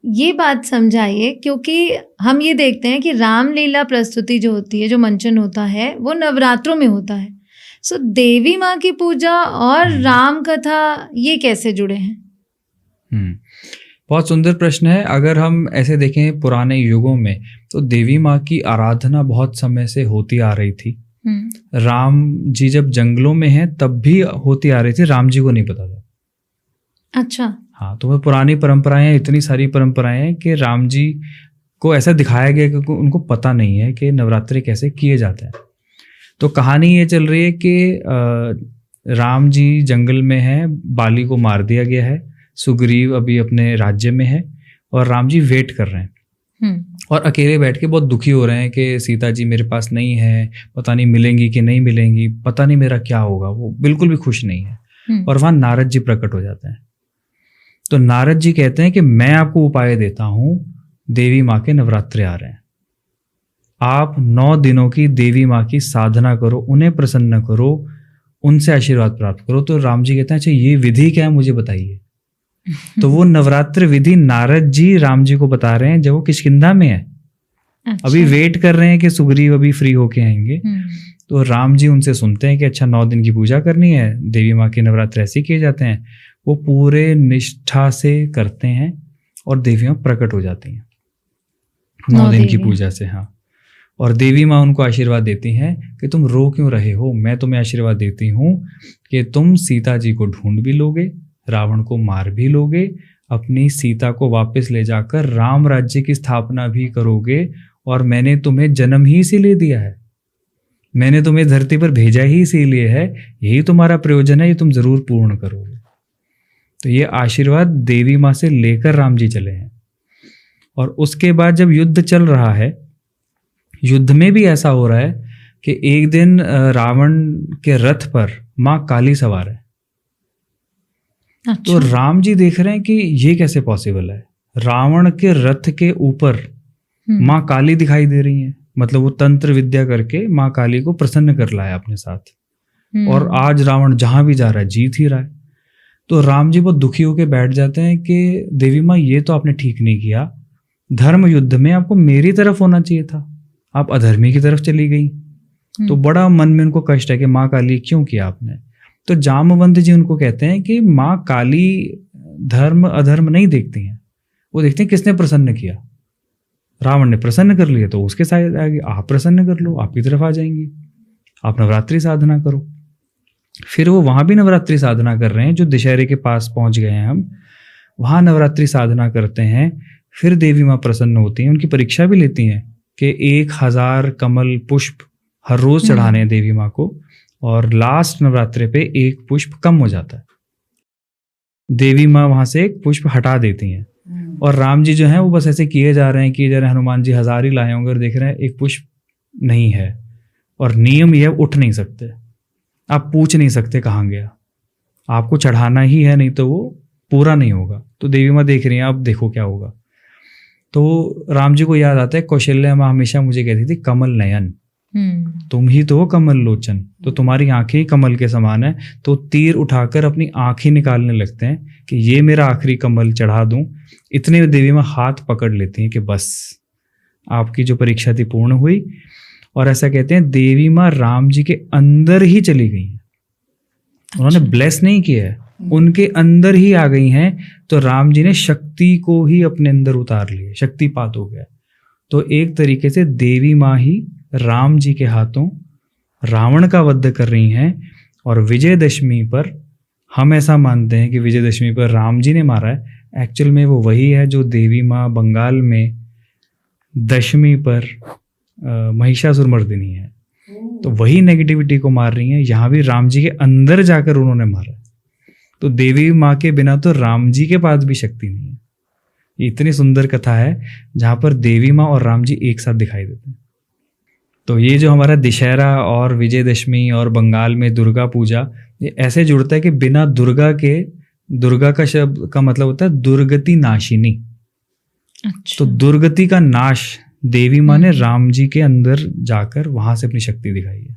ये बात समझाइए, क्योंकि हम ये देखते हैं कि रामलीला प्रस्तुति जो होती है, जो मंचन होता है, वो नवरात्रों में होता है। सो देवी माँ की पूजा और राम कथा ये कैसे जुड़े हैं? बहुत सुंदर प्रश्न है। अगर हम ऐसे देखें पुराने युगों में, तो देवी माँ की आराधना बहुत समय से होती आ रही थी। राम जी जब जंगलों में हैं तब भी होती आ रही थी, राम जी को नहीं पता था। अच्छा। हाँ, तो वह पुरानी परंपराएं हैं, इतनी सारी परंपराएं हैं कि राम जी को ऐसा दिखाया गया कि उनको पता नहीं है कि नवरात्रि कैसे किए जाते हैं। तो कहानी ये चल रही है कि राम जी जंगल में हैं, बाली को मार दिया गया है, सुग्रीव अभी अपने राज्य में है और राम जी वेट कर रहे हैं और अकेले बैठ के बहुत दुखी हो रहे हैं कि सीता जी मेरे पास नहीं है, पता नहीं मिलेंगी कि नहीं मिलेंगी, पता नहीं मेरा क्या होगा। वो बिल्कुल भी खुश नहीं है। और वहां नारद जी प्रकट हो जाते हैं। तो नारद जी कहते हैं कि मैं आपको उपाय देता हूं, देवी माँ के नवरात्रे आ रहे हैं, आप 9 दिनों की देवी माँ की साधना करो, उन्हें प्रसन्न करो, उनसे आशीर्वाद प्राप्त करो। तो राम जी कहते हैं अच्छा ये विधि क्या है, मुझे बताइए। तो वो नवरात्र विधि नारद जी राम जी को बता रहे हैं जब वो किष्किंधा में है। अच्छा। अभी वेट कर रहे हैं कि सुग्रीव अभी फ्री होके आएंगे। तो राम जी उनसे सुनते हैं कि अच्छा 9 दिन की पूजा करनी है, देवी माँ के नवरात्र ऐसे किए जाते हैं। वो पूरे निष्ठा से करते हैं और देवियाँ प्रकट हो जाती हैं 9 दिन की पूजा से। हाँ, और देवी माँ उनको आशीर्वाद देती हैं कि तुम रो क्यों रहे हो, मैं तुम्हें आशीर्वाद देती हूँ कि तुम सीता जी को ढूंढ भी लोगे, रावण को मार भी लोगे, अपनी सीता को वापस ले जाकर राम राज्य की स्थापना भी करोगे, और मैंने तुम्हें जन्म ही इसीलिए दिया है, मैंने तुम्हें धरती पर भेजा ही इसीलिए है, यही तुम्हारा प्रयोजन है, ये तुम जरूर पूर्ण करोगे। तो ये आशीर्वाद देवी माँ से लेकर राम जी चले हैं। और उसके बाद जब युद्ध चल रहा है, युद्ध में भी ऐसा हो रहा है कि एक दिन रावण के रथ पर माँ काली सवार है। अच्छा। तो राम जी देख रहे हैं कि ये कैसे पॉसिबल है, रावण के रथ के ऊपर माँ काली दिखाई दे रही है। मतलब वो तंत्र विद्या करके माँ काली को प्रसन्न कर लाया अपने साथ, और आज रावण जहां भी जा रहा है जीत ही रहा है। तो राम जी बहुत दुखी होकर बैठ जाते हैं कि देवी माँ ये तो आपने ठीक नहीं किया, धर्म युद्ध में आपको मेरी तरफ होना चाहिए था, आप अधर्मी की तरफ चली गई। तो बड़ा मन में उनको कष्ट है कि माँ काली क्यों किया आपने। तो जामवंत जी उनको कहते हैं कि माँ काली धर्म अधर्म नहीं देखती हैं, वो देखते हैं किसने प्रसन्न किया। रावण ने प्रसन्न कर लिया तो उसके साथ आगे आप प्रसन्न कर लो, आपकी तरफ आ जाएंगी, आप नवरात्रि साधना करो। फिर वो वहां भी नवरात्रि साधना कर रहे हैं, जो दशहरे के पास पहुंच गए हैं हम, वहां नवरात्रि साधना करते हैं। फिर देवी माँ प्रसन्न होती हैं, उनकी परीक्षा भी लेती हैं कि 1000 कमल पुष्प हर रोज चढ़ाने हैं देवी माँ को, और लास्ट नवरात्रि पे एक पुष्प कम हो जाता है, देवी माँ वहां से एक पुष्प हटा देती हैं। और राम जी जो हैं वो बस ऐसे किए जा रहे हैं कि जरा हनुमान जी 1000 ही लाए होंगे, और देख रहे हैं एक पुष्प नहीं है, और नियम ये उठ नहीं सकते, आप पूछ नहीं सकते कहाँ गया, आपको चढ़ाना ही है, नहीं तो वो पूरा नहीं होगा। तो देवी माँ देख रही हैं, अब देखो क्या होगा। तो राम जी को याद आता है कौशल्या माँ हमेशा मुझे कहती थी कमल नयन, तुम ही तो हो कमल लोचन, तो तुम्हारी आंखें ही कमल के समान है। तो तीर उठाकर अपनी आंखें निकालने लगते हैं कि ये मेरा आखिरी कमल चढ़ा दूं। इतने में देवी माँ हाथ पकड़ लेती हैं कि बस आपकी जो परीक्षा थी पूर्ण हुई। और ऐसा कहते हैं देवी माँ राम जी के अंदर ही चली गई हैं, उन्होंने ब्लेस नहीं किया है, उनके अंदर ही आ गई हैं। तो राम जी ने शक्ति को ही अपने अंदर उतार लिया, शक्तिपात हो गया। तो एक तरीके से देवी माँ ही राम जी के हाथों रावण का वध कर रही हैं। और विजयदशमी पर हम ऐसा मानते हैं कि विजयदशमी पर राम जी ने मारा है, एक्चुअल में वो वही है जो देवी माँ बंगाल में दशमी पर महिषासुरमर्दिनी है, तो वही नेगेटिविटी को मार रही हैं। यहाँ भी राम जी के अंदर जाकर उन्होंने मारा। तो देवी माँ के बिना तो राम जी के पास भी शक्ति नहीं है। ये इतनी सुंदर कथा है जहाँ पर देवी माँ और राम जी एक साथ दिखाई देते हैं। तो ये जो हमारा दशहरा और विजयदशमी और बंगाल में दुर्गा पूजा, ये ऐसे जुड़ता है कि बिना दुर्गा के, दुर्गा का शब्द का मतलब होता है दुर्गति नाशिनी। अच्छा। तो दुर्गति का नाश देवी माँ ने राम जी के अंदर जाकर वहां से अपनी शक्ति दिखाई है।